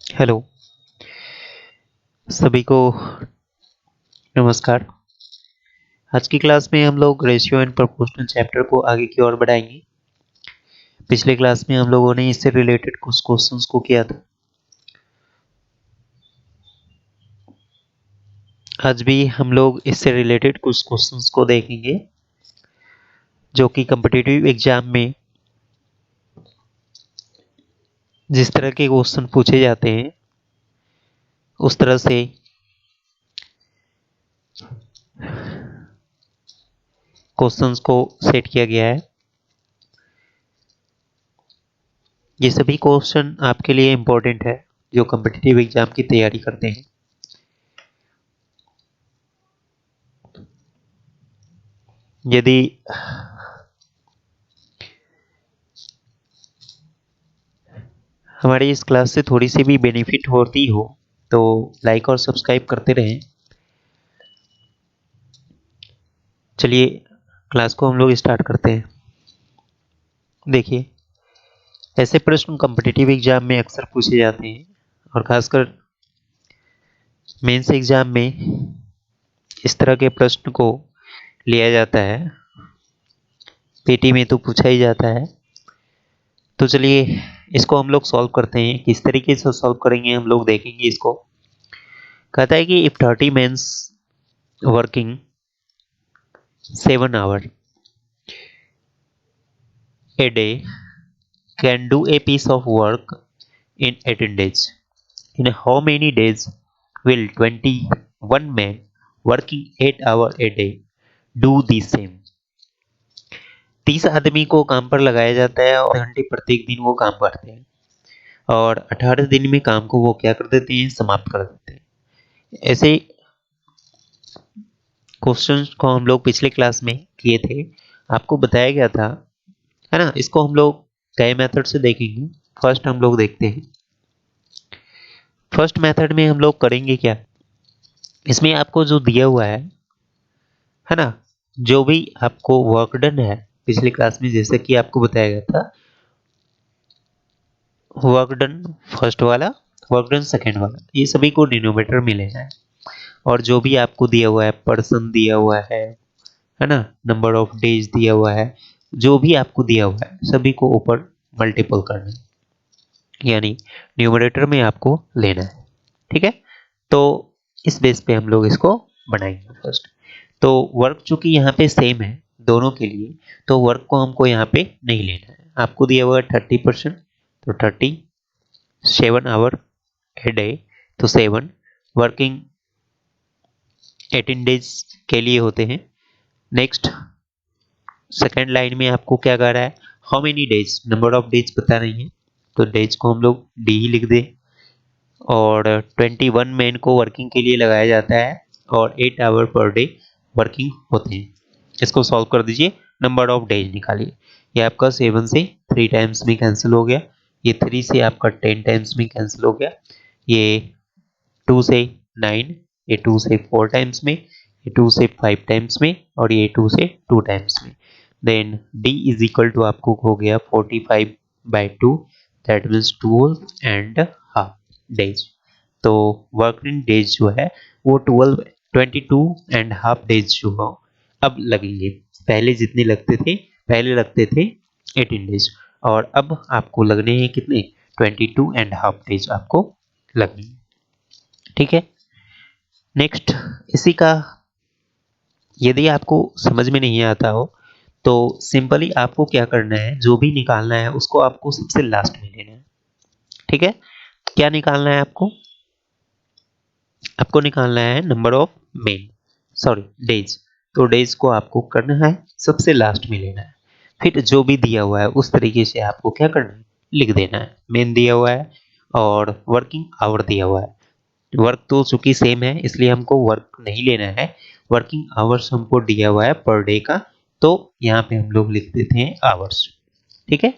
Hello, सभी को नमस्कार। आज की क्लास में हम लोग रेशियो एंड प्रोपोर्शनल चैप्टर को आगे की ओर बढ़ाएंगे। पिछले क्लास में हम लोगों ने इससे रिलेटेड कुछ क्वेश्चंस को किया था। आज भी हम लोग इससे रिलेटेड कुछ क्वेश्चंस को देखेंगे जो कि कॉम्पिटिटिव एग्जाम में जिस तरह के क्वेश्चन पूछे जाते हैं उस तरह से क्वेश्चंस को सेट किया गया है। ये सभी क्वेश्चन आपके लिए इम्पोर्टेंट है जो कॉम्पिटिटिव एग्जाम की तैयारी करते हैं। यदि हमारी इस क्लास से थोड़ी सी भी बेनिफिट होती हो तो लाइक और सब्सक्राइब करते रहें। चलिए क्लास को हम लोग स्टार्ट करते हैं। देखिए, ऐसे प्रश्न कॉम्पिटिटिव एग्जाम में अक्सर पूछे जाते हैं और खासकर मेंस एग्जाम में इस तरह के प्रश्न को लिया जाता है। पीटी में तो पूछा ही जाता है। तो चलिए इसको हम लोग सॉल्व करते हैं। किस तरीके से सॉल्व करेंगे हम लोग देखेंगे इसको। कहता है कि if 30 mens working 7 hours a day can do a piece of work in 18 days. In how many days will 21 men working 8 hours a day do the same? 30 आदमी को काम पर लगाया जाता है और घंटे प्रत्येक दिन वो काम करते हैं और 18 दिन में काम को वो क्या कर देते हैं, समाप्त कर देते हैं। ऐसे क्वेश्चंस को हम लोग पिछले क्लास में किए थे, आपको बताया गया था, है ना। इसको हम लोग कई मेथड से देखेंगे। फर्स्ट हम लोग देखते हैं। फर्स्ट मेथड में हम लोग करेंगे क्या, इसमें आपको जो दिया हुआ है ना, जो भी आपको वर्क डन है पिछली क्लास में जैसे कि आपको बताया गया था, वर्क डन फर्स्ट वाला, वर्क डन सेकेंड वाला, ये सभी को डिनोमिनेटर में लेना है। और जो भी आपको दिया हुआ है, पर्सन दिया हुआ है ना, नंबर ऑफ डेज दिया हुआ है, जो भी आपको दिया हुआ है सभी को ऊपर मल्टीपल करना है, यानी न्यूमरेटर में आपको लेना है। ठीक है, तो इस बेस पे हम लोग इसको बनाएंगे फर्स्ट। तो वर्क चूंकि यहाँ पे सेम है दोनों के लिए, तो वर्क को हमको यहाँ पे नहीं लेना है। आपको दिया हुआ है 30%, तो 30, 7 hour ए डे, तो 7 वर्किंग 18 डेज के लिए होते हैं। नेक्स्ट सेकेंड लाइन में आपको क्या कह रहा है, how many days, number of days पता नहीं है तो डेज को हम लोग डी ही लिख दें। और 21 मैन को वर्किंग के लिए लगाया जाता है और 8 आवर पर डे वर्किंग होते हैं। इसको सॉल्व कर दीजिए, नंबर ऑफ डेज निकालिए। ये आपका 7 से 3 टाइम्स में कैंसिल हो गया, ये 3 से आपका 10 टाइम्स में कैंसिल हो गया, ये 2 से 9, ये 2 से 4 टाइम्स में, ये 2 से 5 टाइम्स में और ये 2 से 2 टाइम्स में। Then D is equal to आपको हो गया 45/2, दैट मीन्स 12.5 डेज। तो वर्किंग डेज जो है वो 22.5 जो हो अब लगेंगे। पहले जितने लगते थे, पहले लगते थे 18 डेज और अब आपको लगने हैं कितने, 22.5 डेज आपको लगेंगे। ठीक है, नेक्स्ट इसी का यदि आपको समझ में नहीं आता हो तो सिंपली आपको क्या करना है, जो भी निकालना है उसको आपको सबसे लास्ट में लेना है। ठीक है, क्या निकालना है आपको, आपको निकालना है number of main, sorry days. तो डेज को आपको करना है सबसे लास्ट में लेना है। फिर जो भी दिया हुआ है उस तरीके से आपको क्या करना है, लिख देना है। मेन दिया हुआ है और वर्किंग आवर दिया हुआ है। वर्क तो चूंकि सेम है इसलिए हमको वर्क नहीं लेना है, वर्किंग आवर्स हमको दिया हुआ है पर डे का, तो यहाँ पे हम लोग लिख देते हैं आवर्स। ठीक है,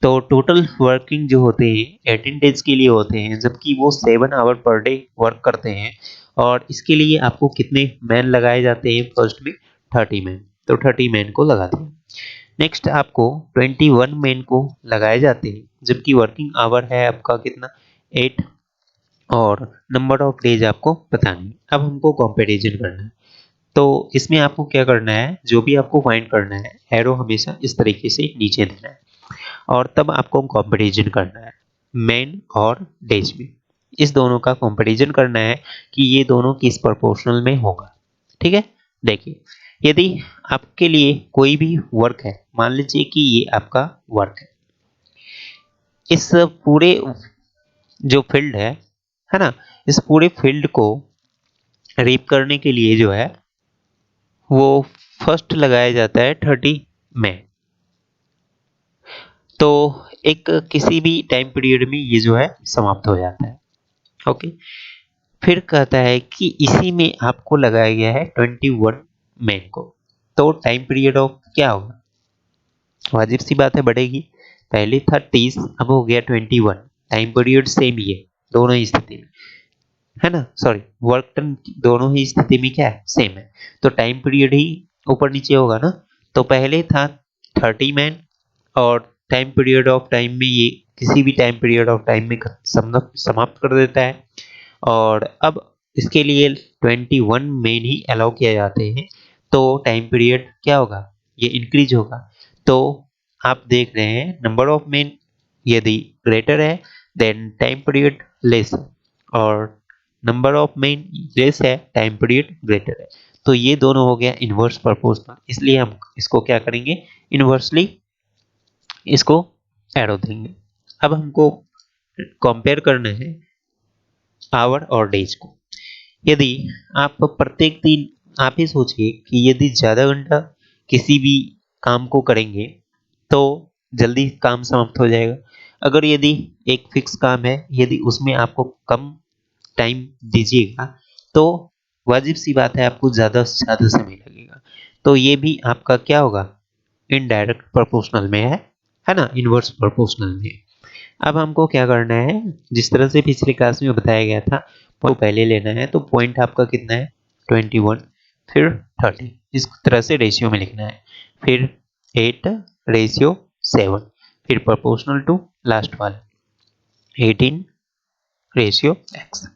तो टोटल वर्किंग जो होते हैं 18 डेज के लिए होते हैं, जबकि वो 7 आवर पर डे वर्क करते हैं। और इसके लिए आपको कितने मैन लगाए जाते हैं, फर्स्ट में 30 मैन, तो 30 मैन को लगा दें। नेक्स्ट आपको 21 मेन को लगाए जाते हैं, जबकि वर्किंग आवर है आपका कितना 8, और नंबर ऑफ डेज आपको बतानी है। अब हमको कंपैरिजन करना है, तो इसमें आपको क्या करना है, जो भी आपको फाइंड करना है एरो हमेशा इस तरीके से नीचे देना है, और तब आपको कंपैरिजन करना है मेन और डेज में। इस दोनों का कंपैरिजन करना है कि ये दोनों किस प्रोपोर्शनल में होगा। ठीक है, देखिए यदि आपके लिए कोई भी वर्क है, मान लीजिए कि ये आपका वर्क है, इस पूरे जो फील्ड है ना, इस पूरे फील्ड को रीप करने के लिए जो है वो फर्स्ट लगाया जाता है 30 में। तो एक किसी भी टाइम पीरियड में ये जो है समाप्त हो जाता है। ओके, फिर कहता है कि इसी में आपको लगाया गया है 21 मेन को, तो टाइम पीरियड ऑफ क्या होगा, वाजिब सी बात है बढ़ेगी। पहले था 30, अब हो गया 21, टाइम पीरियड सेम ही है दोनों ही स्थिति में, है ना, सॉरी वर्क टन दोनों ही स्थिति में क्या है सेम है, तो टाइम पीरियड ही ऊपर नीचे होगा ना। तो पहले था 30 मैन, और टाइम पीरियड ऑफ टाइम में ये किसी भी टाइम पीरियड ऑफ टाइम में समाप्त कर देता है, और अब इसके लिए 21 मेन ही अलाउ किए जाते हैं, तो टाइम पीरियड क्या होगा, ये इंक्रीज होगा। तो आप देख रहे हैं नंबर ऑफ मेन यदि ग्रेटर है देन टाइम पीरियड लेस है, और नंबर ऑफ मेन लेस है टाइम पीरियड ग्रेटर है। तो ये दोनों हो गया इन्वर्स प्रोपोर्शनल, इसलिए हम इसको क्या करेंगे, इन्वर्सली इसको एरो देंगे। अब हमको कंपेयर करना है आवर और डेज को। यदि आप प्रत्येक दिन, आप ही सोचिए कि यदि ज़्यादा घंटा किसी भी काम को करेंगे तो जल्दी काम समाप्त हो जाएगा। अगर यदि एक फिक्स काम है, यदि उसमें आपको कम टाइम दीजिएगा तो वाजिब सी बात है आपको ज़्यादा से ज़्यादा समय लगेगा। तो ये भी आपका क्या होगा, इनडायरेक्ट प्रोपोर्शनल में है ना, इनवर्स प्रोपोर्शनल में। अब हमको क्या करना है, जिस तरह से पिछली क्लास में बताया गया था, वो पहले लेना है, तो पॉइंट आपका कितना है 21, फिर 30, इस तरह से रेशियो में लिखना है, फिर 8:7, फिर प्रोपोर्शनल टू लास्ट वाला 18:x।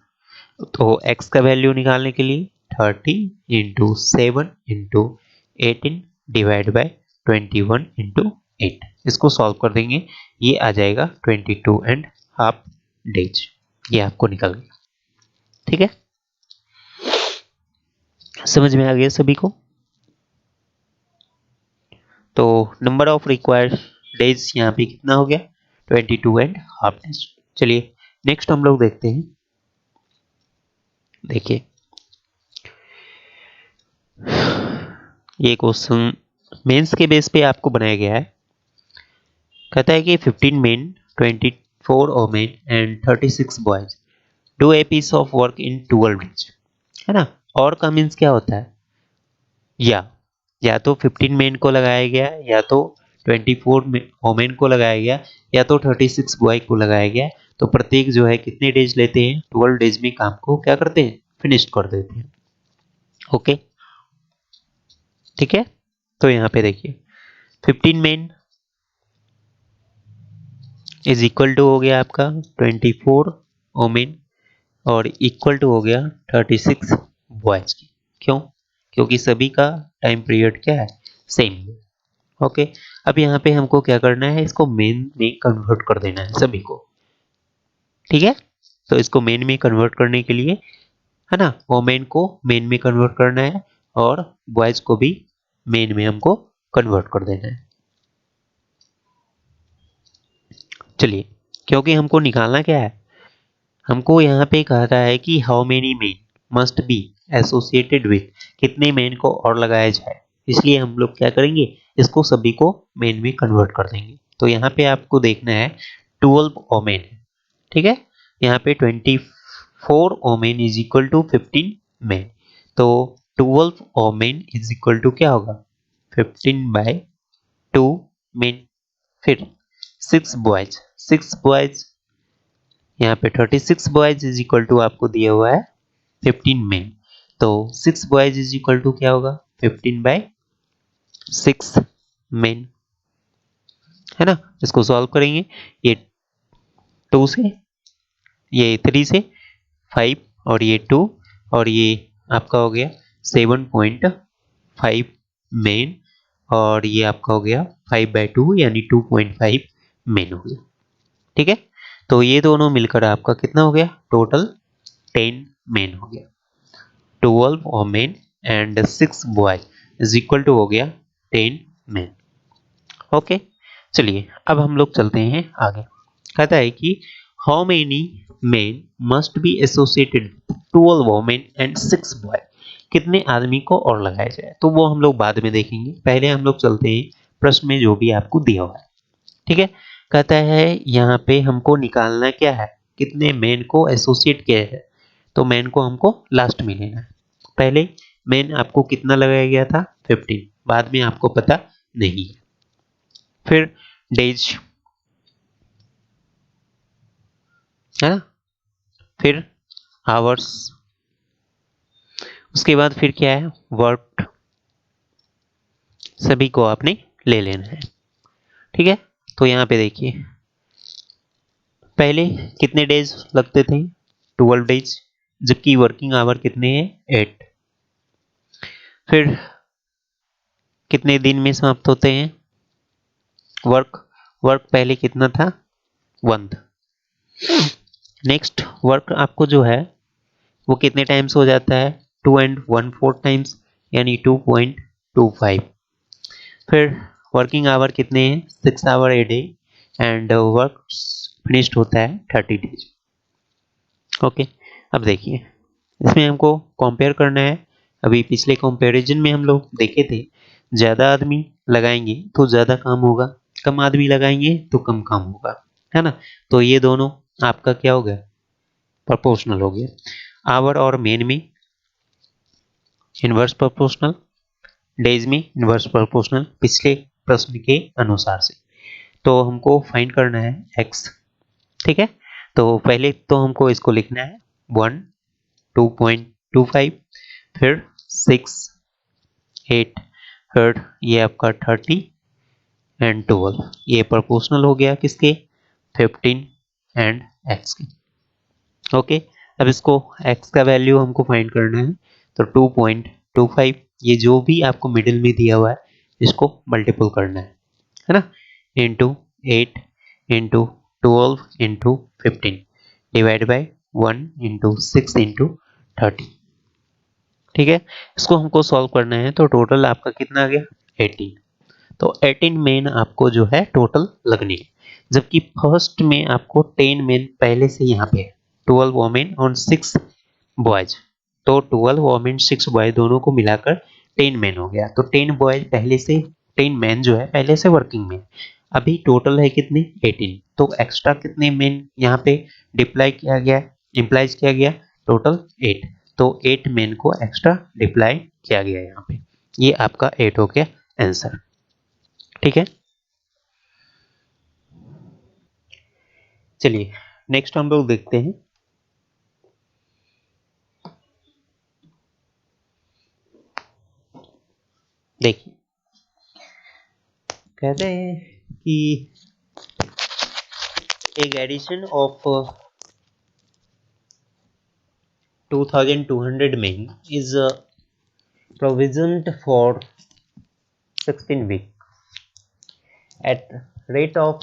तो x का वैल्यू निकालने के लिए 30 × 7 × 18 डिवाइड बाय 21 × 8, इसको सॉल्व कर देंगे, ये आ जाएगा 22.5 डेज, ये आपको निकल गया। ठीक है, समझ में आ गया सभी को। तो नंबर ऑफ रिक्वायर्ड डेज यहाँ पे कितना हो गया 22.5 डेज। चलिए नेक्स्ट हम लोग देखते हैं। देखिए ये क्वेश्चन मेंस के बेस पे आपको बनाया गया है। कहता है कि 15 men, 24 women and 36 boys do a piece of work in 12 days, है ना। और का मीन्स क्या होता है, या तो 15 मेन को लगाया गया, या तो 24 वोमेन को लगाया गया, या तो 36 बॉय को लगाया गया। तो प्रत्येक जो है कितने डेज लेते हैं, 12 डेज में काम को क्या करते हैं, फिनिश कर देते हैं। ओके, ठीक है। तो यहाँ पे देखिए 15 मेन इज इक्वल टू हो गया आपका 24 वोमेन, और इक्वल टू हो गया 36 बॉयज की। क्यों, क्योंकि सभी का टाइम पीरियड क्या है सेम है। ओके, अब यहाँ पे हमको क्या करना है, इसको मेन में कन्वर्ट कर देना है सभी को। ठीक है, तो इसको मेन में कन्वर्ट करने के लिए, है ना, वोमेन को मेन में कन्वर्ट करना है, और बॉयज को भी मेन में हमको कन्वर्ट कर देना है। चलिए, क्योंकि हमको निकालना क्या है, हमको यहाँ पे कहा रहा है कि how many main must be associated with, कितने मेन को और लगाया जाए, इसलिए हम लोग क्या करेंगे, इसको सभी को मेन में कन्वर्ट कर देंगे। तो यहाँ पे आपको देखना है 12 ओमेन है, ठीक है, यहाँ पे 24 women is equal to 15 men, तो 12 ओमेन इज इक्वल टू क्या होगा 15/2 मेन, फिर 6 बॉयज यहाँ पे 36 बॉयज इज इक्वल टू आपको दिया हुआ है 15 मेन, तो 6 बॉयज इज इक्वल टू क्या होगा 15/6 मेन। है ना। इसको सॉल्व करेंगे, ये 2 से, ये 3 से 5 और ये 2 और ये आपका हो गया 7.5 मेन और ये आपका हो गया 5/2 यानी 2.5 मेन हो गया। ठीक है, तो ये दोनों मिलकर आपका कितना हो गया, टोटल 10 मेन हो गया। 12 women and 6 boy is equal to हो गया 10 मेन। ओके, चलिए अब हम लोग चलते हैं आगे। कहता है कि how many main must be associated 12 women and 6 boy, कितने आदमी को और लगाया जाए, तो वो हम लोग बाद में देखेंगे। पहले हम लोग चलते हैं प्रश्न में जो भी आपको दिया हुआ है। ठीक है, कहता है यहाँ पे हमको निकालना क्या है, कितने मेन को एसोसिएट किया है, तो मेन को हमको लास्ट में लेना है। पहले मेन आपको कितना लगाया गया था, 15, बाद में आपको पता नहीं है। फिर डेज, है ना, फिर आवर्स, उसके बाद फिर क्या है, वर्क, सभी को आपने ले लेना है। ठीक है, तो यहाँ पे देखिए पहले कितने डेज लगते थे, 12 डेज, जबकि वर्किंग आवर कितने हैं, 8। फिर कितने दिन में समाप्त होते हैं, वर्क, वर्क पहले कितना था, 1। नेक्स्ट वर्क आपको जो है वो कितने टाइम्स हो जाता है, 2 and 1/4 टाइम्स यानी 2.25। फिर वर्किंग आवर कितने हैं, 6 hour a day and work finished होता है 30 डेज। ओके, अब देखिए इसमें हमको कंपेयर करना है। अभी पिछले कंपैरिजन में हम लोग देखे थे, ज़्यादा आदमी लगाएंगे तो ज़्यादा काम होगा, कम आदमी लगाएंगे तो कम काम होगा, है ना। तो ये दोनों आपका क्या हो गया, प्रोपोर्शनल हो गया। आवर और मेन में इनवर्स प्रोपोर्शनल, डेज में इनवर्स प्रोपोर्शनल, पिछले प्रश्न के अनुसार से। तो हमको फाइंड करना है x। ठीक है, तो पहले तो हमको इसको लिखना है 1, 2.25, फिर 6, 8, फिर ये आपका 30 एंड 12, ये प्रोपोर्शनल हो गया किसके, 15 एंड x के। ओके, अब इसको x का वैल्यू हमको फाइंड करना है, तो 2.25, ये जो भी आपको मिडिल में दिया हुआ है इसको मल्टीपल करना है ना, into 8 into 12 into 15 divide by 1 into 6 into 30। ठीक है, इसको हमको सॉल्व करना है, तो टोटल आपका कितना आ गया, 18। तो 18 मेन आपको जो है टोटल लगनी है, जबकि फर्स्ट में आपको 10 मेन पहले से यहाँ पे है, 12 वोमेन और 6 बॉयज। तो 12 वोमेन 6 बॉय दोनों को मिलाकर 10 मेन हो गया। तो 10 बॉयज पहले से, 10 मेन जो है पहले से वर्किंग में, अभी टोटल है कितने, 18। तो एक्स्ट्रा कितने मेन यहाँ पे डिप्लाई किया गया, इम्प्लाइज किया गया, टोटल 8। तो 8 मेन को एक्स्ट्रा डिप्लाई किया गया यहाँ पे, ये आपका 8 हो गया आंसर। ठीक है, चलिए नेक्स्ट हम लोग देखते हैं। देखिए कहते हैं कि एक addition of 2200 men is provisioned for 16 weeks at rate of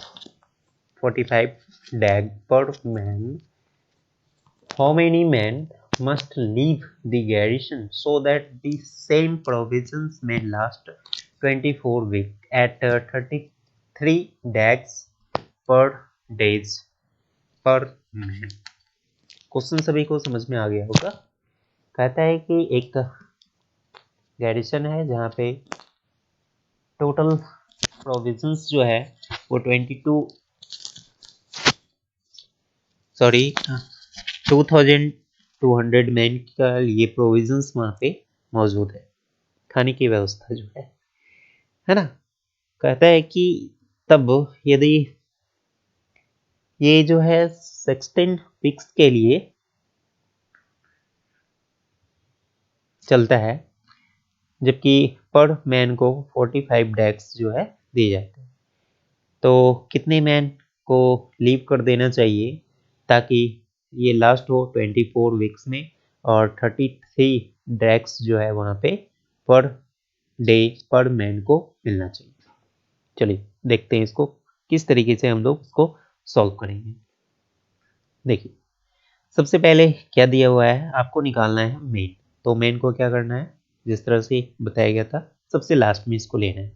45 dag per man. How many men must leave the garrison so that the same provisions may last 24 weeks at 33 dags per days per man? Question सभी को समझ में आ गया होगा। कहता है कि एक गैरिसन है जहाँ पे टोटल प्रोविजंस जो है वो 2200 मैन का ये प्रोविजंस वहाँ पे मौजूद है, खाने की व्यवस्था जो है ना। कहता है कि तब यदि ये जो है 16 वीक्स के लिए चलता है, जबकि पर मैन को 45 डेक्स जो है दिए जाते हैं, तो कितने मैन को लीव कर देना चाहिए ताकि ये लास्ट हो 24 वीक्स में, और 33 ड्रैग्स जो है वहाँ पे पर डे पर मैन को मिलना चाहिए। चलिए देखते हैं इसको किस तरीके से हम लोग इसको सॉल्व करेंगे। देखिए सबसे पहले क्या दिया हुआ है, आपको निकालना है मेन। तो मेन को क्या करना है, जिस तरह से बताया गया था सबसे लास्ट में इसको लेना है।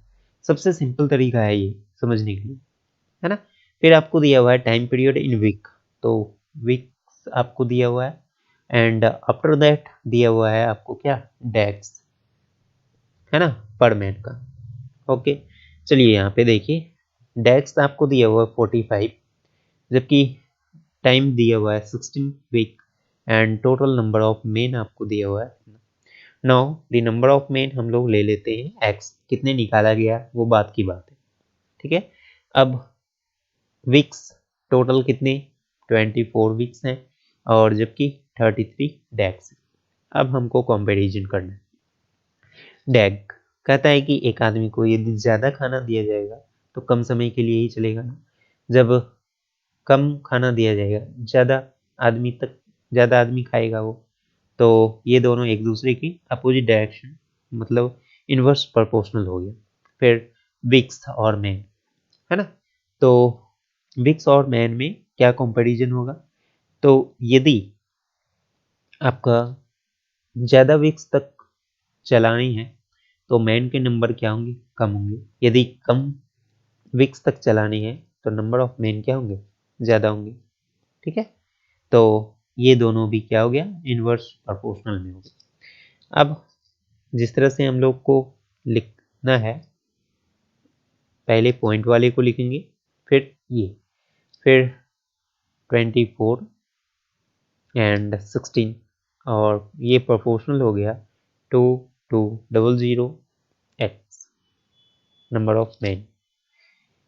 सबसे सिंपल तरीका है ये समझने के लिए, है ना। फिर आपको दिया हुआ है टाइम पीरियड इन वीक, तो वीक्स आपको दिया हुआ है, एंड आफ्टर दैट दिया हुआ है आपको क्या, डेज, है ना, पर मैन का। ओके चलिए यहाँ पे देखिए, डेज आपको दिया हुआ है 45, जबकि टाइम दिया हुआ है 16 week, and total number of men आपको दिया हुआ है। Now the number of men हम लोग ले लेते हैं एक्स, कितने निकाला गया वो बात की बात है, ठीक है। अब वीक्स टोटल कितने, 24 वीक्स हैं, और जबकि 33 डेज। अब हमको कंपैरिजन करना है। डैग कहता है कि एक आदमी को यदि ज़्यादा खाना दिया जाएगा तो कम समय के लिए ही चलेगा ना। जब कम खाना दिया जाएगा, ज़्यादा आदमी खाएगा वो, तो ये दोनों एक दूसरे की अपोजिट डायरेक्शन, मतलब इन्वर्स प्रोपोर्शनल हो गया। फिर विक्स और मैन, है ना। तो विक्स और मैन में क्या कंपैरिजन होगा, तो यदि आपका ज़्यादा विक्स तक चलानी है तो मैन के नंबर क्या होंगे, कम होंगे। यदि कम विक्स तक चलानी है तो नंबर ऑफ मैन क्या होंगे, ज़्यादा होंगे, ठीक है। तो ये दोनों भी क्या हो गया, इन्वर्स प्रोपोर्शनल में हो गया। अब जिस तरह से हम लोग को लिखना है, पहले पॉइंट वाले को लिखेंगे, फिर ये, फिर 24 एंड 16, और ये प्रोपोर्शनल हो गया 2200 एक्स, नंबर ऑफ मैन।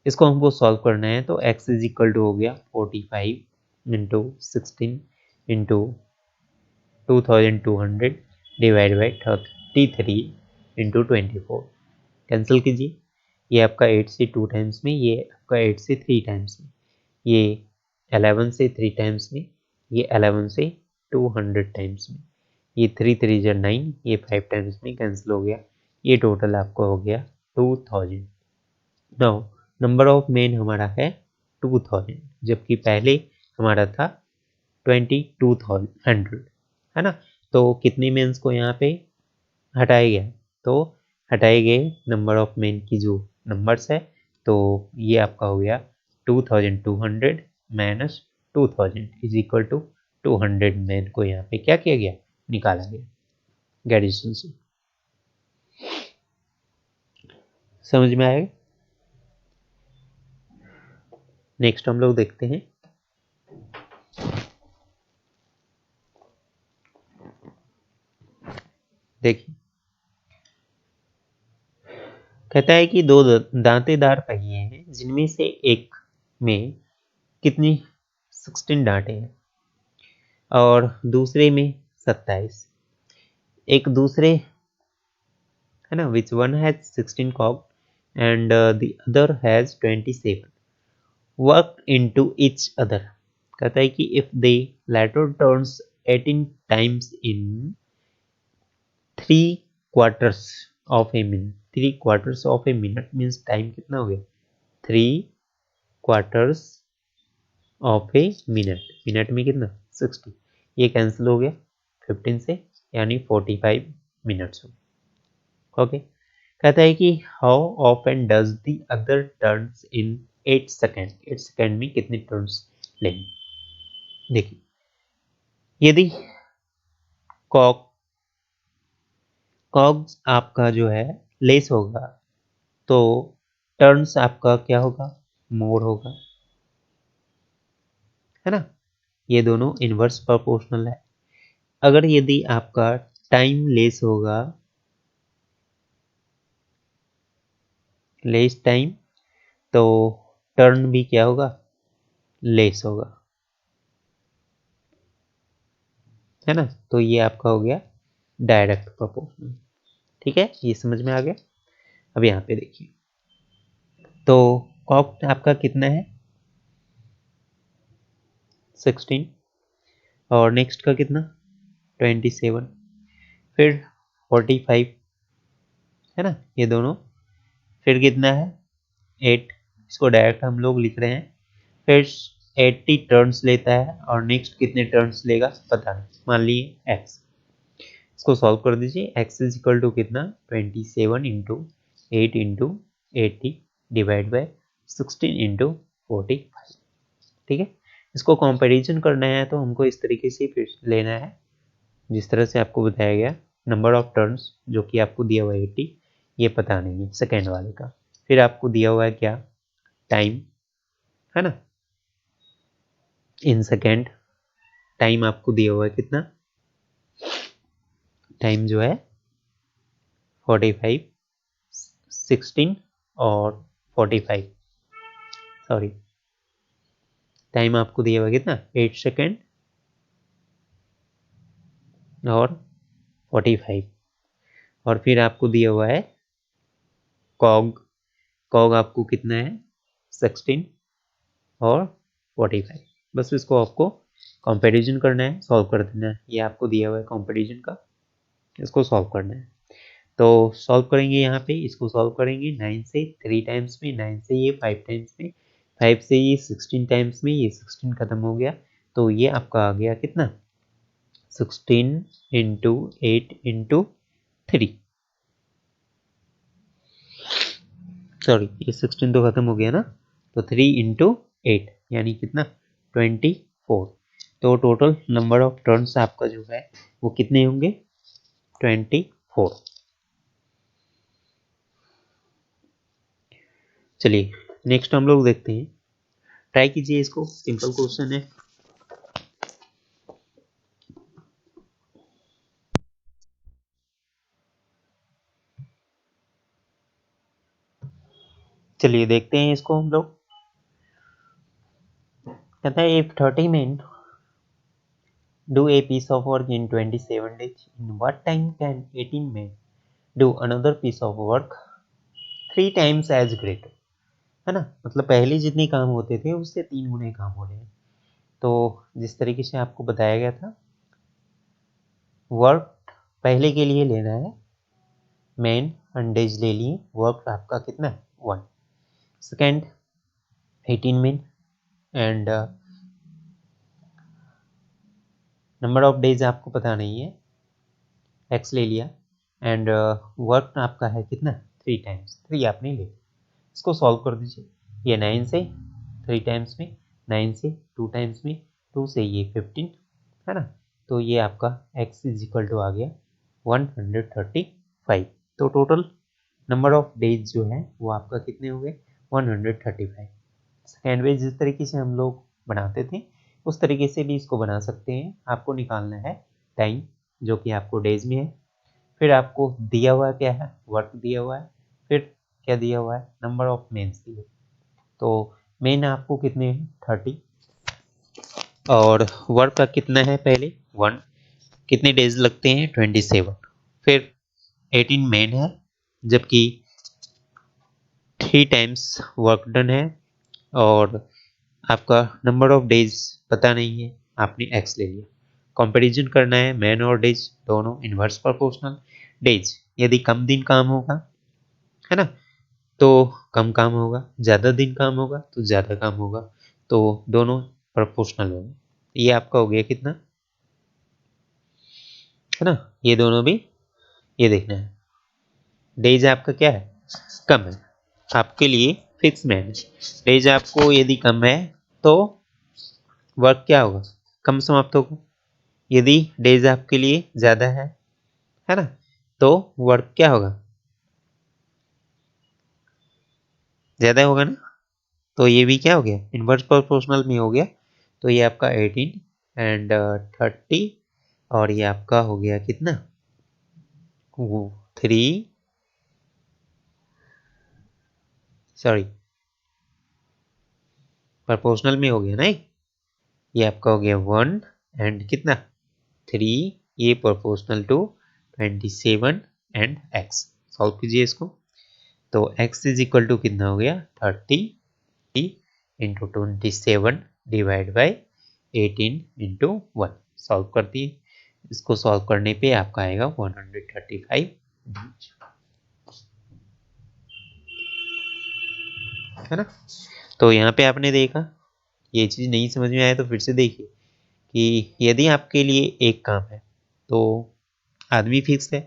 इसको हमको सॉल्व करना है, तो x इज इक्वल टू हो गया 45 into 16 into 2200 divide by 33 into 24। Cancel कीजिए, ये आपका 8 से 2 टाइम्स में, ये आपका 8 से 3 टाइम्स में, ये 11 से 3 टाइम्स में, ये 11 से 200 टाइम्स में, ये 3 3 जा 9, ये 5 टाइम्स में कैंसिल हो गया। ये टोटल आपको हो गया 2000। नाउ नंबर ऑफ मेन हमारा है 2000, जबकि पहले हमारा था 2200, है ना। तो कितने मेंस को यहाँ पे हटाया गया, तो हटाए गए नंबर ऑफ मेन की जो नंबर्स है, तो ये आपका हो गया 2200 minus 2000 is equal to 200 man को यहाँ पे क्या किया गया, निकाला गया ग्रेजुएशन से। समझ में आएगा। नेक्स्ट हम लोग देखते हैं, देखिए कहता है कि दो दांतेदार पहिए हैं जिनमें से एक में कितनी 16 दांतें हैं और दूसरे में 27। एक दूसरे, है ना, which one has 16 कॉग and the other has 27 work into each other. कहता है कि if the latter turns 18 times in 3 quarters of a minute. 3 quarters of a minute means time कितना हो गया, 3 quarters of a minute, minute में कितना 60, ये cancel हो गया 15 से, यानी 45 मिनट्स हो। ओके कहता है कि how often does the other turns in 8 second. 8 second में कितने टर्न्स लेंगे। देखिए यदि कॉक कॉग्स आपका जो है लेस होगा तो टर्न्स आपका क्या होगा, मोर होगा, है ना। ये दोनों इनवर्स प्रोपोर्शनल है। अगर यदि आपका टाइम लेस होगा, लेस टाइम, तो टर्न भी क्या होगा, लेस होगा, है ना। तो ये आपका हो गया डायरेक्ट प्रोपोर्शनल। ठीक है, ये समझ में आ गया। अब यहाँ पे देखिए, तो ऑक्ट आपका कितना है 16 और नेक्स्ट का कितना 27 फिर 45 है ना ये दोनों फिर कितना है 8 इसको डायरेक्ट हम लोग लिख रहे हैं फिर 80 टर्न्स लेता है और नेक्स्ट कितने टर्न्स लेगा पता नहीं मान लिए x इसको सॉल्व कर दीजिए x इज इक्वल टू कितना 27 into 8 into 80 divide by 16 into 45 ठीक है इसको कंपैरिजन करना है तो हमको इस तरीके से फिर लेना है जिस तरह से आपको बताया गया नंबर ऑफ टर्न्स जो कि आपको दिया हुआ है 80 ये पता नहीं है सेकेंड वाले का फिर आपको दिया हुआ है क्या टाइम है ना इन सेकेंड टाइम आपको दिया हुआ है कितना टाइम जो है 45 16 और 45 सॉरी टाइम आपको दिया हुआ है कितना 8 सेकेंड और 45 और फिर आपको दिया हुआ है कॉग कॉग आपको कितना है 16 और 45 बस इसको आपको कंपैरिजन करना है सॉल्व कर देना है ये आपको दिया हुआ है कंपैरिजन का इसको सॉल्व करना है तो सॉल्व करेंगे यहाँ पे इसको सॉल्व करेंगे 9 से 3 टाइम्स में 9 से ये 5 टाइम्स में 5 से ये 16 टाइम्स में ये 16 खत्म हो गया तो ये आपका आ गया कितना 16 इंटू 8 इंटू 3 सॉरी ये 16 तो खत्म हो गया ना तो 3 इंटू 8 यानी कितना 24 तो टोटल नंबर ऑफ टर्न्स आपका जो है वो कितने होंगे 24 चलिए नेक्स्ट हम लोग देखते हैं ट्राई कीजिए इसको सिंपल क्वेश्चन है चलिए देखते हैं इसको हम लोग कहता है if 30 men do a piece of work in 27 days in what time can 18 men do another piece of work 3 times as great है ना मतलब पहले जितने काम होते थे उससे 3 गुने काम हो रहे हैं तो जिस तरीके से आपको बताया गया था वर्क पहले के लिए लेना है मैन अंडेज ले लिए वर्क आपका कितना है 1 second 18 man and number of days आपको पता नहीं है एक्स ले लिया एंड वर्क आपका है कितना 3 टाइम्स 3 आपने ले इसको सॉल्व कर दीजिए ये 9 से 3 टाइम्स में 9 से 2 टाइम्स में 2 से ये 15 है ना तो ये आपका x इज इक्वल टू आ गया 135 तो टोटल नंबर ऑफ डेज जो है वो आपका कितने हो गए 135 सेकेंड वे जिस तरीके से हम लोग बनाते थे उस तरीके से भी इसको बना सकते हैं आपको निकालना है टाइम जो कि आपको डेज में है फिर आपको दिया हुआ क्या है वर्क दिया हुआ है फिर क्या दिया हुआ है नंबर ऑफ मेन्स दिए तो मेन आपको कितने हैं 30 और वर्क का कितना है पहले 1 कितने डेज लगते हैं 27 फिर 18 मेन है जबकि 3 टाइम्स वर्क डन है और आपका नंबर ऑफ डेज पता नहीं है आपने एक्स ले लिया कंपैरिजन करना है मैन और डेज दोनों इनवर्स प्रोपोर्शनल डेज यदि कम दिन काम होगा है ना तो कम काम होगा ज़्यादा दिन काम होगा तो ज़्यादा काम होगा तो दोनों प्रोपोर्शनल होंगे ये आपका हो गया कितना है ना ये दोनों भी ये देखना है डेज आपका क्या है कम है आपके लिए फिक्स मैन है डेज आपको यदि कम है तो वर्क क्या होगा कम समाप्त होगा यदि डेज आपके लिए ज़्यादा है ना तो वर्क क्या होगा ज़्यादा होगा ना तो ये भी क्या हो गया इनवर्स प्रोपोर्शनल में हो गया तो ये आपका 18 एंड 30 और ये आपका हो गया कितना 3 सॉरी प्रोपोर्शनल में हो गया ना ये आपका हो गया 1 एंड कितना 3 ये proportional to 27 and x solve कीजिए इसको तो x इज इक्वल टू कितना हो गया 30 into 27 divide by 18 into 1 solve कर दिए। इसको सॉल्व करने पे आपका आएगा 135 है ना। तो यहाँ पे आपने देखा, ये चीज़ नहीं समझ में आया तो फिर से देखिए कि यदि आपके लिए एक काम है तो आदमी फिक्स है,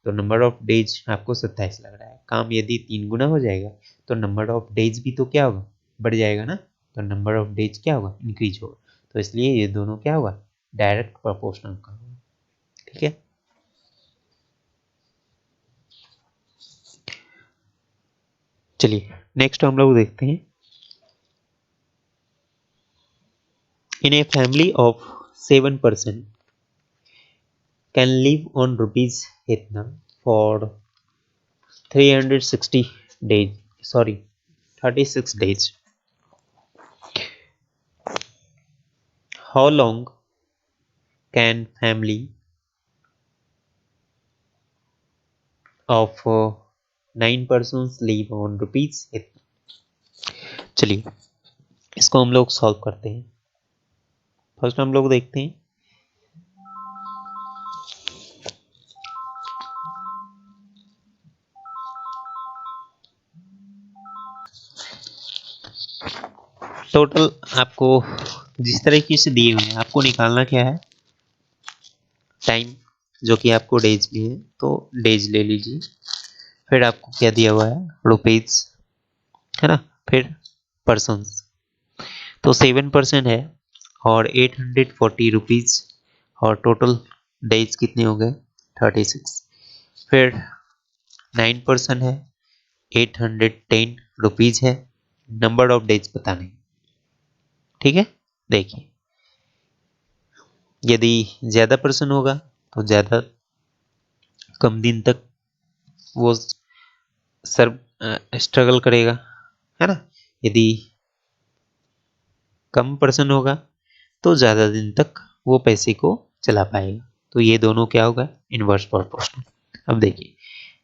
तो नंबर ऑफ डेज आपको 27 लग रहा है। काम यदि 3 गुना हो जाएगा तो नंबर ऑफ डेज भी तो क्या होगा, बढ़ जाएगा ना। तो नंबर ऑफ डेज क्या होगा, इंक्रीज होगा। तो इसलिए ये दोनों क्या होगा, डायरेक्ट प्रोपोर्शनल का होगा। ठीक है, चलिए नेक्स्ट हम लोग देखते हैं। In a family of 7 person can live on rupees इतना for 360 days, sorry 36 days. How long can family of 9 persons live on rupees? चलिए इसको हम लोग सॉल्व करते हैं। फर्स्ट हम लोग देखते हैं टोटल आपको जिस तरीके से दिए हुए हैं आपको निकालना क्या है, टाइम, जो कि आपको डेज में है तो डेज ले लीजिए। फिर आपको क्या दिया हुआ है, रुपीज, है ना। फिर पर्सन्स, तो 7% है और 840 रुपीज, और टोटल डेज कितने हो गए, 36। फिर 9% है, 810 रुपीज है। नंबर ऑफ डेज पता नहीं। ठीक है, देखिए यदि ज़्यादा पर्सन होगा तो ज़्यादा कम दिन तक वो सर्व स्ट्रगल करेगा, है ना। यदि कम पर्सन होगा तो ज़्यादा दिन तक वो पैसे को चला पाएगा। तो ये दोनों क्या होगा, इनवर्स प्रोपोर्शनल। अब देखिए,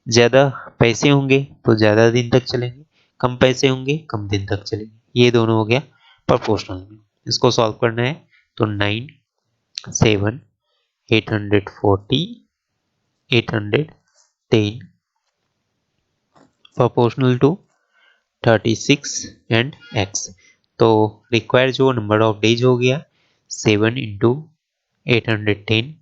ज़्यादा पैसे होंगे तो ज़्यादा दिन तक चलेंगे, कम पैसे होंगे कम दिन तक चलेंगे। ये दोनों हो गया प्रोपोर्शनल में। इसको सॉल्व करना है तो 9, 7, 840, 810 प्रोपोर्शनल टू 36 एंड x। तो रिक्वायर जो नंबर ऑफ डेज हो गया 7 into 810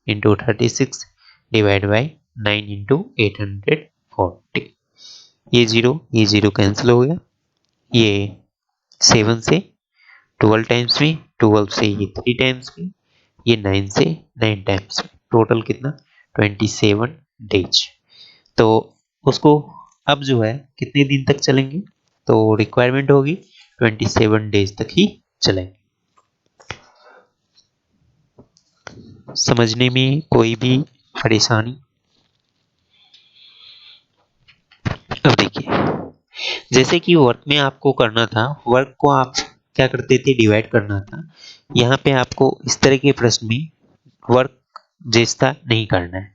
into 36 divide by 9 into 840। ये जीरो कैंसिल हो गया। ये 7 से 12 टाइम्स में, 12 से ये 3 टाइम्स में, ये 9 से 9 टाइम्स में, टोटल कितना 27 डेज। तो उसको अब जो है कितने दिन तक चलेंगे, तो रिक्वायरमेंट होगी 27 डेज तक ही चलेंगे। समझने में कोई भी परेशानी? अब देखिए, जैसे कि वर्क में आपको करना था, वर्क को आप क्या करते थे, डिवाइड करना था। यहाँ पे आपको इस तरह के प्रश्न में वर्क जैसा नहीं करना है,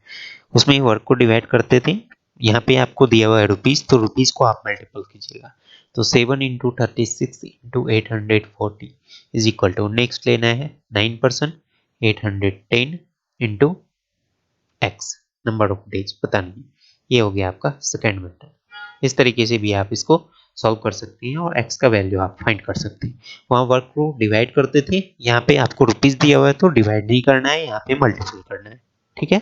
उसमें वर्क को डिवाइड करते थे। यहाँ पे आपको दिया हुआ है रुपीज, तो रुपीज को आप मल्टीपल कीजिएगा। तो 7 into 36 into 840 is equal to, next लेना है 9%, 810 into x, number of days पता नहीं। ये हो गया आपका सेकेंड मेथड। इस तरीके से भी आप इसको सॉल्व कर सकते हैं और एक्स का वैल्यू आप फाइंड कर सकते हैं। वहाँ वर्क को डिवाइड करते थे, यहाँ पे आपको रुपीज दिया हुआ है तो डिवाइड नहीं करना है, यहाँ पे मल्टीपल करना है। ठीक है,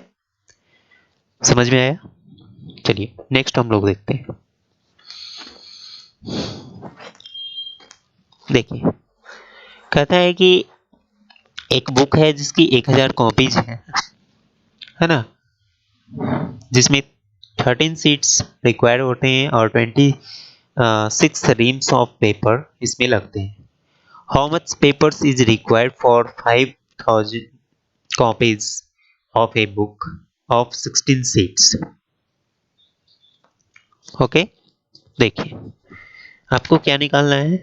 समझ में आया। चलिए नेक्स्ट हम लोग देखते हैं। देखिए, कहता है कि एक बुक है जिसकी 1000 कॉपीज है ना, जिसमें 13 सीट्स रिक्वायर होते हैं और 26 रीम्स ऑफ पेपर इसमें लगते हैं। How much papers is required for 5000 copies of a book of 16 seats. Okay, देखिए आपको क्या निकालना है,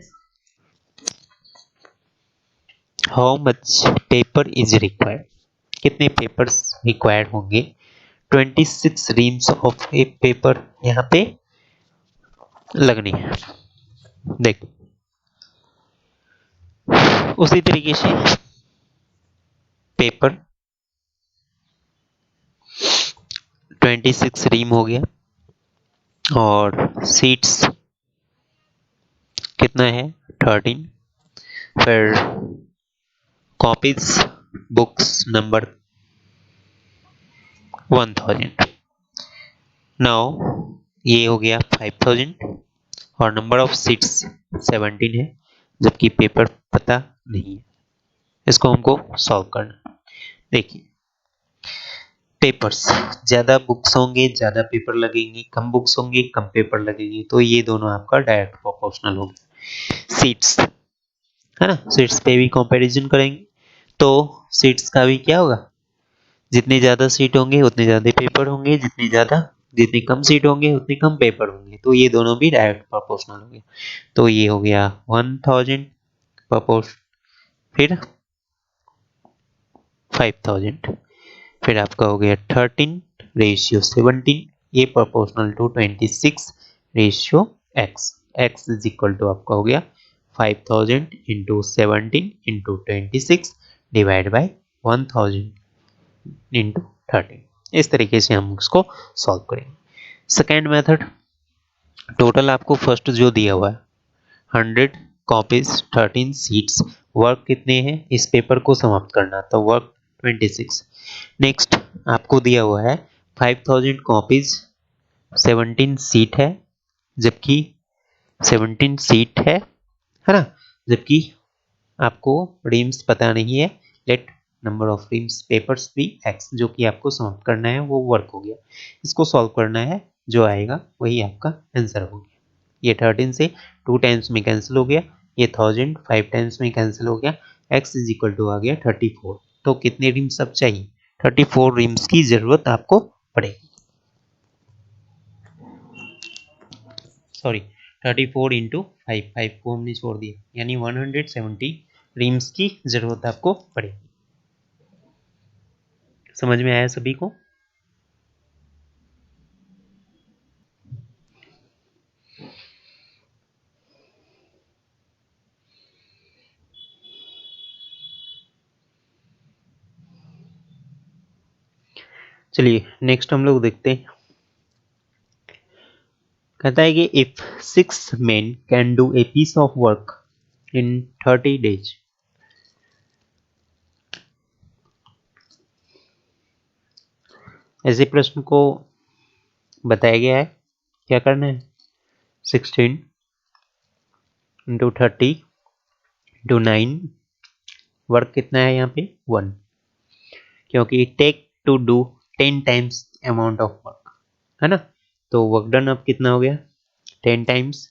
how much paper is required, कितने पेपर्स रिक्वायर्ड होंगे। 26 रीम्स ऑफ ए पेपर यहाँ पे लगनी है। देखो उसी तरीके से पेपर 26 रीम हो गया, और सीट्स कितना है 13, फिर कॉपीज बुक्स नंबर 1000। नाउ ये हो गया 5000, और नंबर ऑफ सीट्स 17 है, जबकि पेपर पता नहीं है। इसको हमको सॉल्व करना। देखिए, पेपर्स ज्यादा बुक्स होंगे ज्यादा पेपर लगेंगे, कम बुक्स होंगे कम पेपर लगेंगे, तो ये दोनों आपका डायरेक्ट प्रोपोर्शनल होगा। सीट्स है ना, सीट्स पे भी कंपैरिजन करेंगे, तो सीट्स का भी क्या होगा, जितनी ज्यादा सीट होंगे उतने ज्यादा पेपर होंगे, जितनी कम सीट होंगे उतने कम पेपर होंगे, तो ये दोनों भी डायरेक्ट प्रोपोर्शनल हो गया। तो ये हो गया 1000 प्रोपोर्श, फिर 5000, फिर आपका हो गया 13:17, ये proportional to 26:x। x is equal to आपका हो गया 5000 into 17 into 26 divide by 1000 into 13। इस तरीके से हम उसको सॉल्व करेंगे। सेकेंड मेथड, टोटल आपको फर्स्ट जो दिया हुआ है 100 कॉपीज 13 सीट्स, वर्क कितने हैं इस पेपर को समाप्त करना, तो वर्क 26। नेक्स्ट आपको दिया हुआ है 5000 कॉपीज 17 सीट है, जबकि 17 सीट है ना, जबकि आपको रिम्स पता नहीं है। Let number of RIMS papers भी एक्स, जो कि आपको समाप्त करना है वो वर्क हो गया। इसको सॉल्व करना है, जो आएगा वही आपका आंसर हो गया। ये 13 से 2 टाइम्स में कैंसिल हो गया, ये 1000 5 टाइम्स में कैंसिल हो गया, x इज इक्वल टू आ गया 34। तो कितने रिम्स अब चाहिए, 34 रिम्स की जरूरत आपको पड़ेगी। सॉरी, 34 इंटू 5, 5 को हमने छोड़ दिया, यानी 170 रिम्स की जरूरत आपको पड़ेगी। समझ में आया सभी को? चलिए नेक्स्ट हम लोग देखते हैं। कहता है कि if 6 men can do a piece of work in 30 days, ऐसे प्रश्न को बताया गया है क्या करना है, 16 इंटू 30 इंटू 9, वर्क कितना है यहाँ पे 1, क्योंकि take to do 10 times amount of work है ना, तो वर्क डन अब कितना हो गया 10 टाइम्स,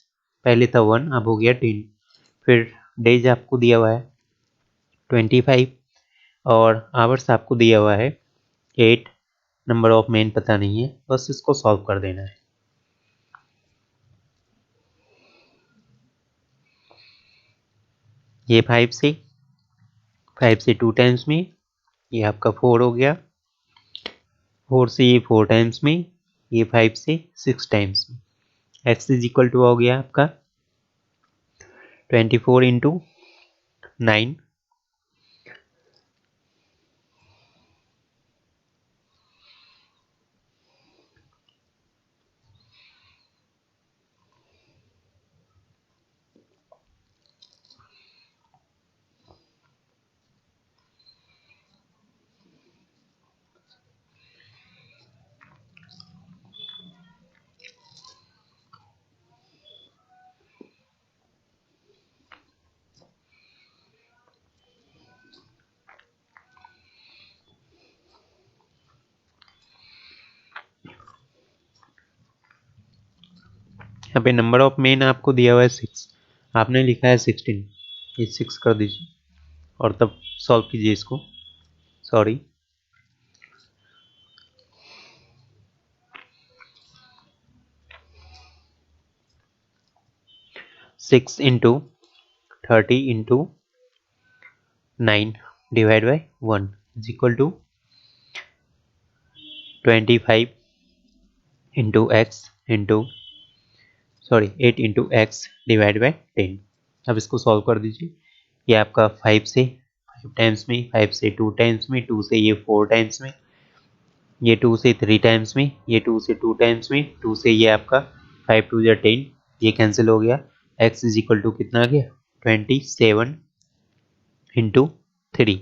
पहले था 1 अब हो गया 10। फिर डेज आपको दिया हुआ है 25, और आवर्स आपको दिया हुआ है 8, नंबर ऑफ मेन पता नहीं है, बस इसको सॉल्व कर देना है। ये 5 से 2 टाइम्स में, ये आपका 4 हो गया, 4 से ये 4 टाइम्स में, ये 5 से 6 टाइम्स में, x इज इक्वल टू हो गया आपका 24 इंटू 9, यहाँ पे नंबर ऑफ मेन आपको दिया हुआ है 6, आपने लिखा है 16, ये 6 कर दीजिए और तब सॉल्व कीजिए इसको। Sorry, 6 into 30 into 9 divide by 1 is equal to 25 into x into sorry 8 into x divide by 10। अब इसको सॉल्व कर दीजिए, ये आपका 5 से 5 टाइम्स में, 5 से 2 टाइम्स में, 2 से ये 4 टाइम्स में, ये 2 से 3 टाइम्स में, ये 2 से 2 टाइम्स में, 2 से ये आपका 5 2 या 10, ये कैंसिल हो गया। x इज इक्वल टू कितना आ गया 27 इंटू 3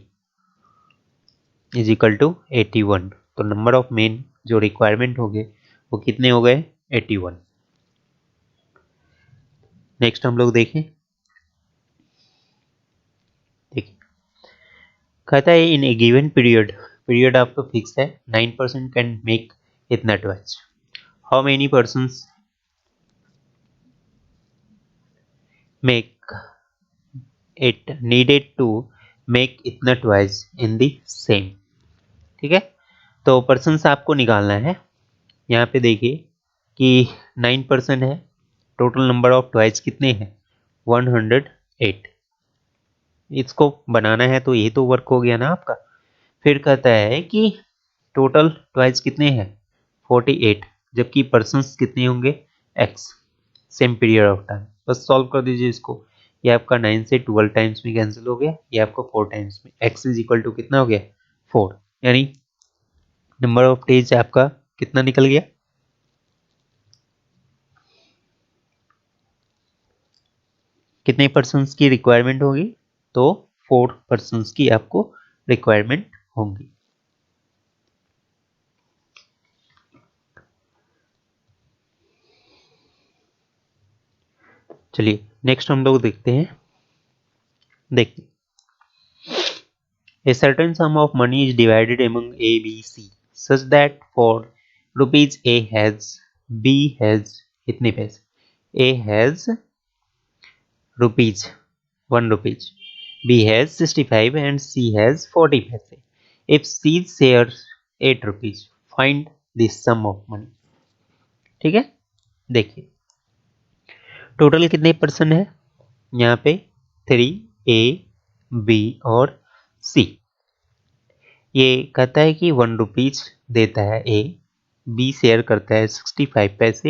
इज इक्वल टू 81। तो नंबर ऑफ मेन जो रिक्वायरमेंट हो गए वो कितने हो गए 81। नेक्स्ट हम लोग देखें, देखिए कहता है in a given period, period आपका फिक्स है 9% कैन मेक इतना twice, how many persons make it needed to make इतना ट्वाइस इन द सेम। ठीक है, तो पर्सन्स आपको निकालना है। यहाँ पे देखिए कि 9% है, टोटल नंबर ऑफ ट्वाइस कितने हैं 108। इसको बनाना है तो ये तो वर्क हो गया ना आपका। फिर कहता है कि टोटल ट्वाइस कितने हैं 48, जबकि पर्सन्स कितने होंगे x, same period of time. बस सॉल्व कर दीजिए इसको। ये आपका 9 से 12 टाइम्स में कैंसिल हो गया, ये आपका 4 टाइम्स में, x इज इक्वल टू कितना हो गया 4, यानी नंबर ऑफ डेज आपका कितना निकल गया, कितने पर्सन्स की रिक्वायरमेंट होगी, तो 4 पर्सन्स की आपको रिक्वायरमेंट होगी। चलिए नेक्स्ट हम लोग देखते हैं, देखते a certain sum of money is divided among A, B, C such that for rupees A has, B has कितने पैसे, A has rupees 1 rupees, B has 65 and C has 40 पैसे। If C shares 8 rupees, find the sum of money। ठीक है, देखिए total कितने person है यहाँ पे 3, A, B और C। ये कहता है कि 1 रुपीज देता है ए, बी शेयर करता है 65 पैसे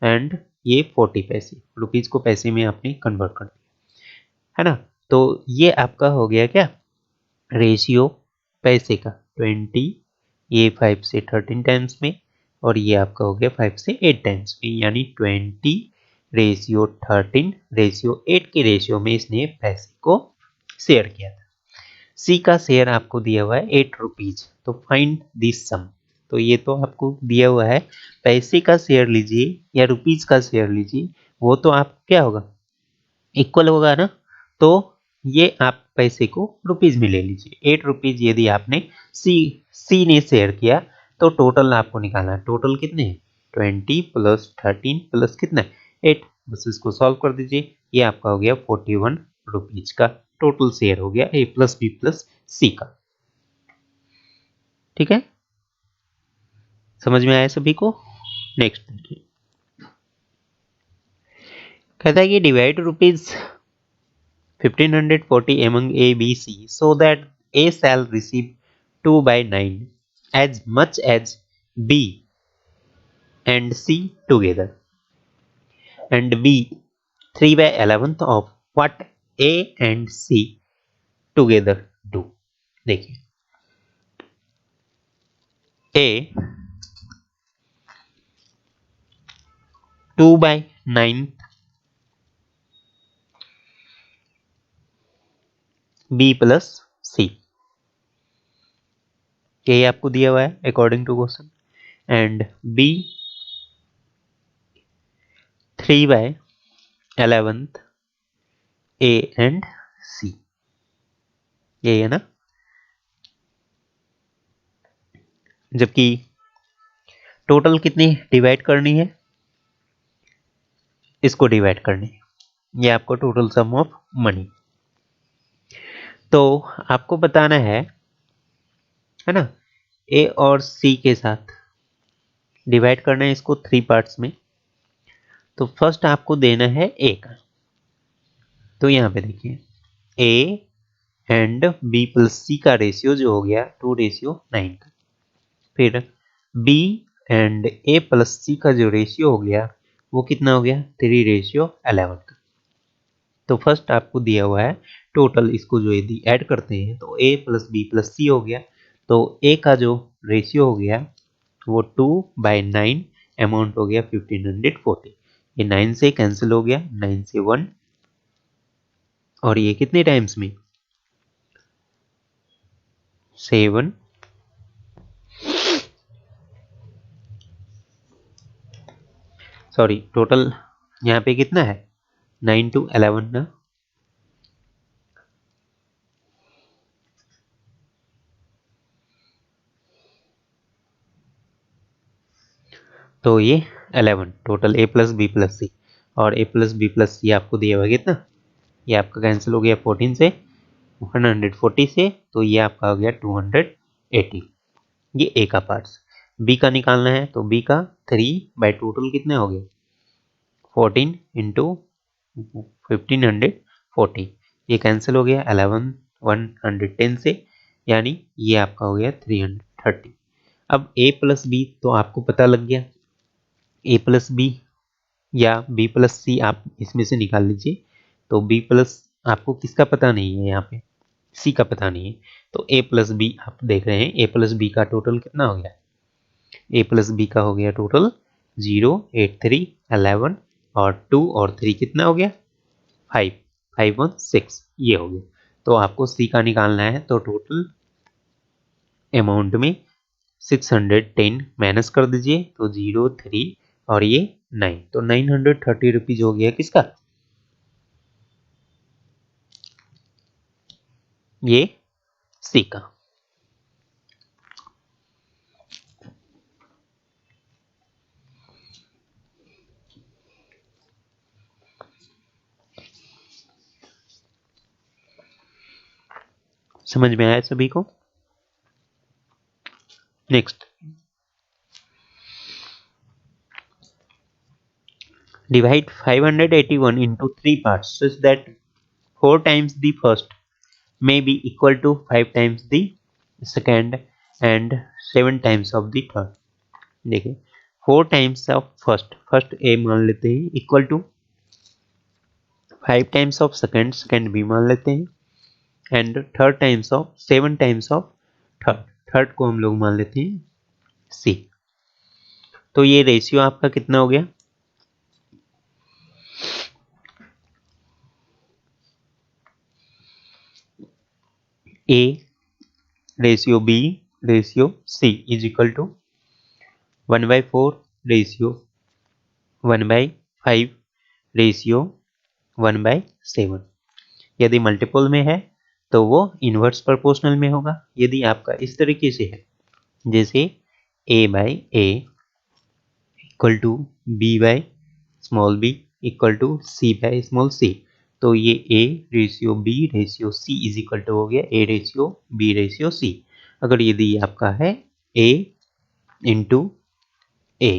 एंड ये 40 पैसे, रुपीज को पैसे में आपने कन्वर्ट कर दिया है ना। तो ये आपका हो गया क्या रेशियो पैसे का 20, ये 5 से 13 टाइम्स में और ये आपका हो गया 5 से 8 टाइम्स में, यानी 20/13/8 के रेशियो में इसने पैसे को शेयर किया था। सी का शेयर आपको दिया हुआ है 8 रुपीज, तो फाइंड दिस सम। तो ये तो आपको दिया हुआ है, पैसे का शेयर लीजिए या रुपीज का शेयर लीजिए, वो तो आप क्या होगा इक्वल होगा ना। तो ये आप पैसे को रुपीज में ले लीजिए, 8 रुपीज यदि आपने सी सी ने शेयर किया तो टोटल आपको निकालना है, टोटल कितने हैं 20 प्लस 13 प्लस कितना 8, बस इसको सॉल्व कर दीजिए। ये आपका हो गया 41 रुपीज का टोटल शेयर हो गया ए प्लस बी प्लस सी का। ठीक है, समझ में आया सभी को। नेक्स्ट देखिए, कहता है कि divide rupees 1540 among A, B, C so that A shall receive 2/9 as much as B and C together, and B 3/11th of what A and C together do। देखिए A 2/9, B प्लस C, ये आपको दिया हुआ है according to question, and B 3/11th A and C, ये है ना। जबकि टोटल कितनी डिवाइड करनी है, इसको डिवाइड करनी है, ये आपको टोटल सम ऑफ मनी। तो आपको बताना है ना, ए और सी के साथ डिवाइड करना है इसको 3 पार्ट्स में। तो फर्स्ट आपको देना है ए का, तो यहाँ पे देखिए ए एंड बी प्लस सी का रेशियो जो हो गया 2:9 का, फिर बी एंड ए प्लस सी का जो रेशियो हो गया वो कितना हो गया 3:11 का। तो फर्स्ट आपको दिया हुआ है टोटल, इसको जो यदि ऐड करते हैं तो a प्लस बी प्लस सी हो गया। तो a का जो रेशियो हो गया वो 2/9, अमाउंट हो गया 1540। ये 9 से कैंसिल हो गया, 9 से 1, और ये कितने टाइम्स में 7, सॉरी टोटल यहाँ पे कितना है 9 to 11 ना, तो ये 11 total a plus B plus C, और a plus B plus C आपको दिया हुआ कितना, ये आपका कैंसिल हो गया 14 से, 140 से, तो ये आपका हो गया 280। ये a का पार्ट्स। b का निकालना है तो b का 3 टोटल कितने हो गए 14 इंटू 1540, ये कैंसिल हो गया 11 110 से, यानी ये आपका हो गया 330। अब a प्लस बी तो आपको पता लग गया, a प्लस बी या b प्लस सी आप इसमें से निकाल लीजिए। तो b प्लस आपको किसका पता नहीं है, यहाँ पे c का पता नहीं है, तो a प्लस बी आप देख रहे हैं, a प्लस बी का टोटल कितना हो गया, a प्लस बी का हो गया टोटल 0 8 3 11, और 2 और 3 कितना हो गया 5 5 1 6, ये हो गया। तो आपको c का निकालना है, तो टोटल अमाउंट में 610 माइनस कर दीजिए, तो 0 3 और ये 9, तो 930 रुपीज हो गया किसका, ये सी का। समझ में आया सभी को। Next, divide 581 into 3 parts such that 4 times the first may be equal to 5 times the second and 7 times of the third। देखिए 4 times of first, first a मान लेते हैं equal to 5 times of second, second b मान लेते हैं, and third times of 7 times of third, third को हम लोग मान लेते हैं सी। तो ये रेशियो आपका कितना हो गया, a ratio b ratio c is equal to 1/4 ratio 1/5 ratio 1/7। यदि मल्टीपल में है तो वो इनवर्स प्रोपोर्शनल में होगा। यदि आपका इस तरीके से है, जैसे a/a equal to b/b equal to c/c, तो ये a ratio b ratio c is equal to हो गया a ratio b ratio c। अगर यदि आपका है a into a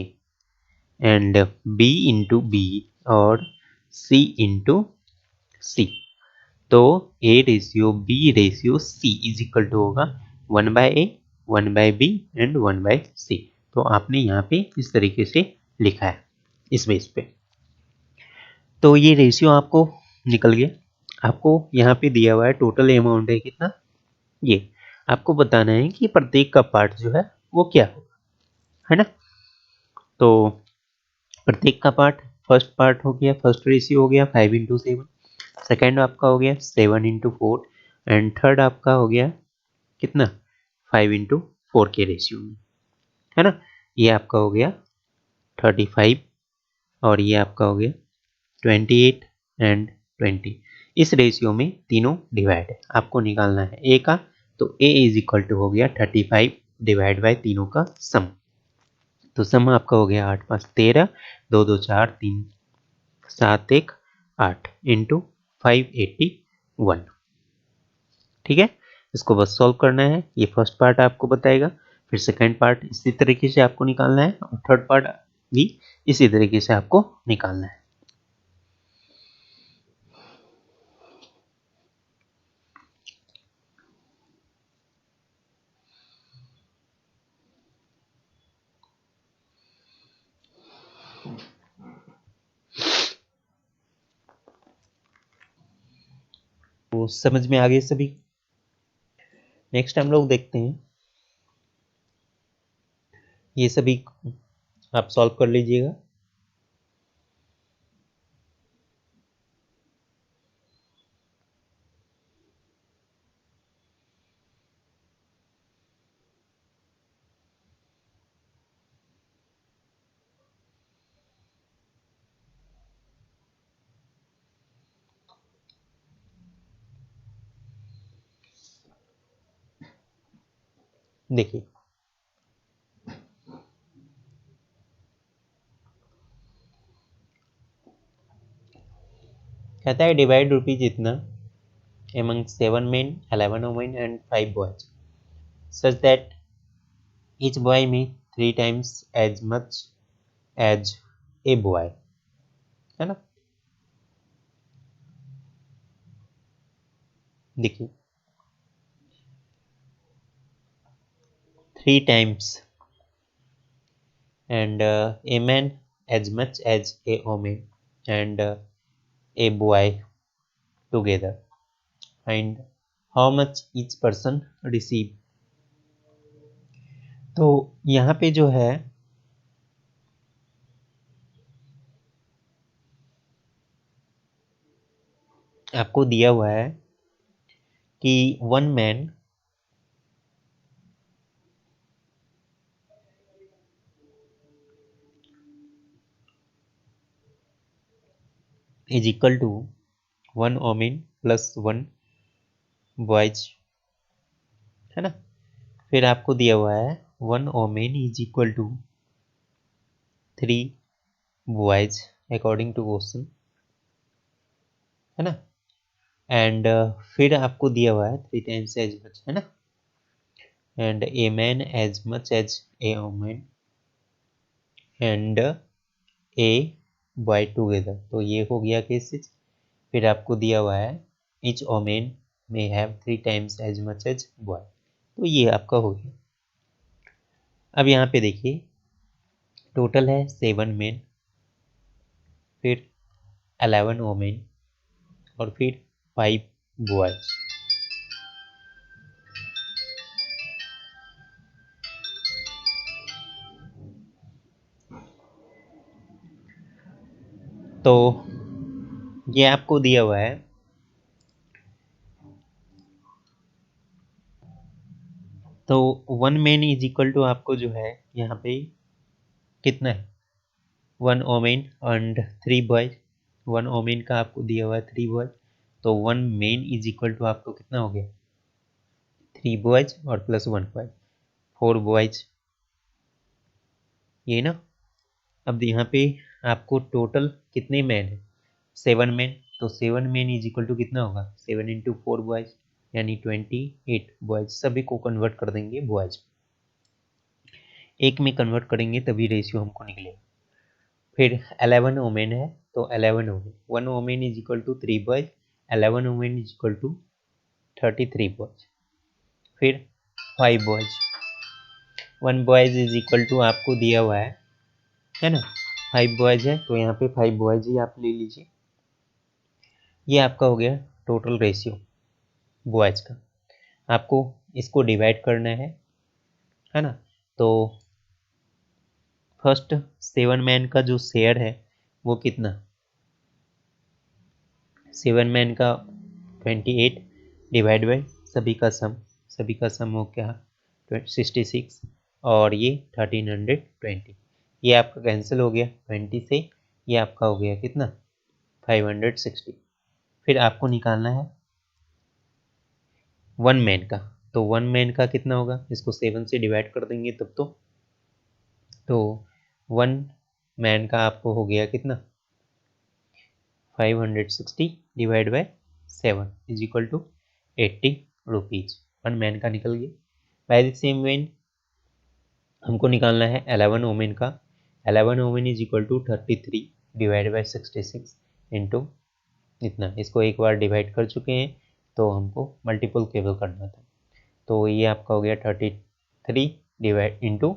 and b into b और c इंटू c, तो a ratio b ratio c is equal to होगा 1/a 1/b and 1/c। तो आपने यहाँ पे इस तरीके से लिखा है इस बेस पे। तो ये रेशियो आपको निकल गया। आपको यहाँ पे दिया हुआ है टोटल अमाउंट है कितना, ये आपको बताना है कि प्रत्येक का पार्ट जो है वो क्या होगा, है ना। तो प्रत्येक का पार्ट, फर्स्ट पार्ट हो गया, फर्स्ट रेशियो हो गया 5/7, सेकेंड आपका हो गया 7/4, एंड थर्ड आपका हो गया कितना 5/4 के रेशियो में, है ना। ये आपका हो गया 35, और ये आपका हो गया 28 एंड 20। इस रेशियो में तीनों डिवाइड है, आपको निकालना है ए का, तो ए इज इक्वल टू हो गया 35 डिवाइड बाय तीनों का सम। तो सम आपका हो गया 8 5 13, 2 2 4 3 7 1 8 इंटू 581। ठीक है, इसको बस सॉल्व करना है। ये फर्स्ट पार्ट आपको बताएगा, फिर सेकंड पार्ट इसी तरीके से आपको निकालना है, और थर्ड पार्ट भी इसी तरीके से आपको निकालना है। तो समझ में आ गए सभी। नेक्स्ट हम लोग देखते हैं, ये सभी आप सॉल्व कर लीजिएगा। देखिए, कहता है डिवाइड रुपीज इतना among 7 men, 11 women and 5 boys such that each boy may 3 times as much as a boy, है ना। देखिए, 3 times and a man as much as a woman and a boy together, and how much each person receive। तो यहाँ पे जो है आपको दिया हुआ है कि 1 man is equal to 1 woman plus 1 boys, है ना। फिर आपको दिया हुआ है 1 woman is equal to 3 boys according to question, है ना। एंड फिर आपको दिया हुआ है 3 टाइम्स एज मच, है ना। And a man as much as a women and a boy together. तो ये हो गया केसेस। फिर आपको दिया हुआ है each women may have 3 times as much as boy. तो ये आपका हो गया। अब यहाँ पे देखिए, टोटल है 7 मेन, फिर 11 वुमेन और फिर 5 बॉयज। तो ये आपको दिया हुआ है, तो 1 मैन इज इक्वल टू आपको जो है यहाँ पे कितना है, 1 वोमेन एंड 3 बॉयज। 1 वोमेन का आपको दिया हुआ है 3 बॉयज, तो 1 मैन इज इक्वल टू आपको कितना हो गया, 3 बॉयज और प्लस 1 बॉय, 4 बॉयज, ये ना। अब यहाँ पे आपको टोटल कितने मैन है, 7 मैन। तो 7 मैन इज इक्वल टू कितना होगा, 7 इंटू 4 बॉयज यानी 28 बॉयज। सभी को कन्वर्ट कर देंगे बॉयज, एक में कन्वर्ट करेंगे तभी रेशियो हमको निकलेगा। फिर 11 वोमेन है, तो 11 women, 1 women is equal to 3 boys, 11 women is equal to 33 boys. फिर 5 boys, 1 boys is equal to आपको दिया हुआ है ना, 5 बॉयज है, तो यहाँ पे 5 बॉयज ही आप ले लीजिए। ये आपका हो गया टोटल रेशियो बॉयज का। आपको इसको डिवाइड करना है ना। तो फर्स्ट 7 मैन का जो शेयर है वो कितना, 7 मैन का 28 डिवाइड बाई सभी का सम, सभी का सम हो क्या 66 और ये 1320। ये आपका कैंसिल हो गया 20 से, ये आपका हो गया कितना 560। फिर आपको निकालना है 1 मैन का, तो 1 मैन का कितना होगा, इसको 7 से डिवाइड कर देंगे तब तो 1 मैन का आपको हो गया कितना 560 divide by 7 is equal to 80 rupees. 1 man का निकल गया। बाय द सेम वेन हमको निकालना है 11 वोमेन का। 11 women is equal to 33 divide by 66 into इतना। इसको एक बार डिवाइड कर चुके हैं तो हमको मल्टीपल केवल करना था। तो ये आपका हो गया 33 डिवाइड इंटू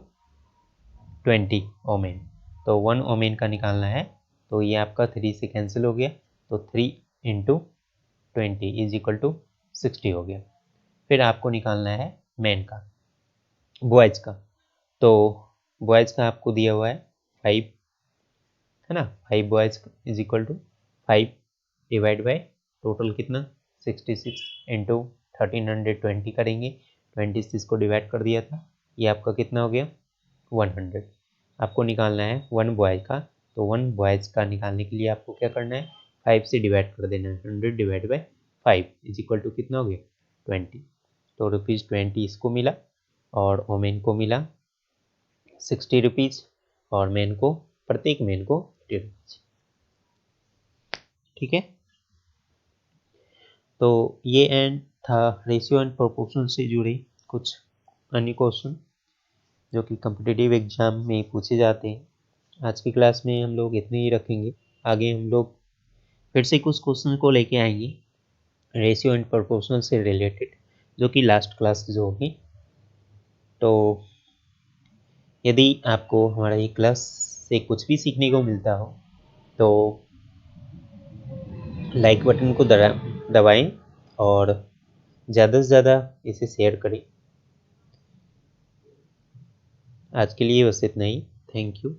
20 ओमेन। तो 1 ओमेन का निकालना है, तो ये आपका 3 से कैंसिल हो गया, तो 3 इंटू 20 इज इक्वल टू 60 हो गया। फिर आपको निकालना है मैन का, बॉयज़ का। तो बॉयज़ का आपको दिया हुआ है 5, है ना। 5 boys is equal to 5 divide by total कितना 66 इंटू 1320 करेंगे। 26 को डिवाइड कर दिया था, ये आपका कितना हो गया 100। आपको निकालना है 1 बॉयज़ का। तो 1 बॉयज़ का निकालने के लिए आपको क्या करना है 5 से डिवाइड कर देना है। 100 divide by 5 is equal to कितना हो गया 20। तो ₹20 इसको मिला और वोमेन को मिला 60 रुपीज़ और मैन को, प्रत्येक मैन को 80 रुपीज़। ठीक है, तो ये एंड था रेशियो एंड प्रोपोर्शन से जुड़े कुछ अन्य क्वेश्चन जो कि कॉम्पिटिटिव एग्जाम में पूछे जाते हैं। आज की क्लास में हम लोग इतने ही रखेंगे। आगे हम लोग फिर से कुछ क्वेश्चन को लेके आएंगे रेशियो एंड प्रोपोर्शनल से रिलेटेड, जो कि लास्ट क्लास जो होगी। तो यदि आपको हमारा ये क्लास से कुछ भी सीखने को मिलता हो तो लाइक बटन को दबाएं और ज़्यादा से ज़्यादा इसे शेयर करें। आज के लिए बस इतना ही। Thank you.